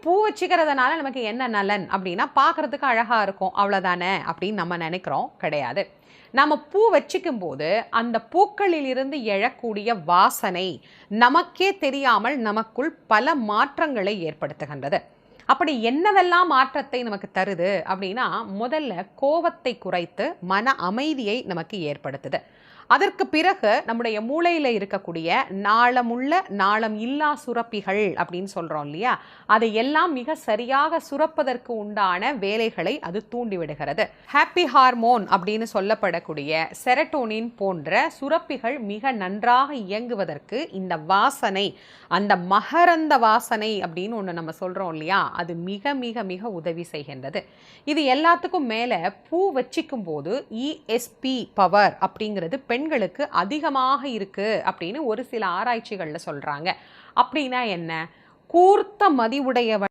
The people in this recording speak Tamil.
பூ வச்சுக்கிறதுனால நமக்கு என்ன நலன் அப்படின்னா பார்க்கறதுக்கு அழகாக இருக்கும் அவ்வளோதானே அப்படின்னு நம்ம நினைக்கிறோம். கிடையாது. நம்ம பூ வச்சுக்கும் போது அந்த பூக்களில் இருந்து எழக்கூடிய வாசனை நமக்கே தெரியாமல் நமக்குள் பல மாற்றங்களை ஏற்படுத்துகின்றது. அப்படி என்னவெல்லாம் மாற்றத்தை நமக்கு தருது அப்படின்னா, முதல்ல கோபத்தை குறைத்து மன அமைதியை நமக்கு ஏற்படுத்துது. அதற்கு பிறகு நம்முடைய மூளையில் இருக்கக்கூடிய நாளமுள்ள நாளம் இல்லா சுரப்பிகள் அப்படின்னு சொல்கிறோம் இல்லையா, அதை எல்லாம் மிக சரியாக சுரப்பதற்கு உண்டான வேலைகளை அது தூண்டிவிடுகிறது. ஹாப்பி ஹார்மோன் அப்படின்னு சொல்லப்படக்கூடிய செரட்டோனின் போன்ற சுரப்பிகள் மிக நன்றாக இயங்குவதற்கு இந்த வாசனை, அந்த மகரந்த வாசனை அப்படின்னு ஒன்று நம்ம சொல்கிறோம் இல்லையா, அது மிக மிக மிக உதவி செய்கின்றது. இது எல்லாத்துக்கும் மேலே பூ வச்சிக்கும் போது இஎஸ்பி பவர் அப்படிங்கிறது பெண்களுக்கு அதிகமாக இருக்கு அப்படின்னு ஒரு சில ஆராய்ச்சிகளில் சொல்றாங்க. அப்படின்னா என்ன? கூர்த்த மதிவுடையவன்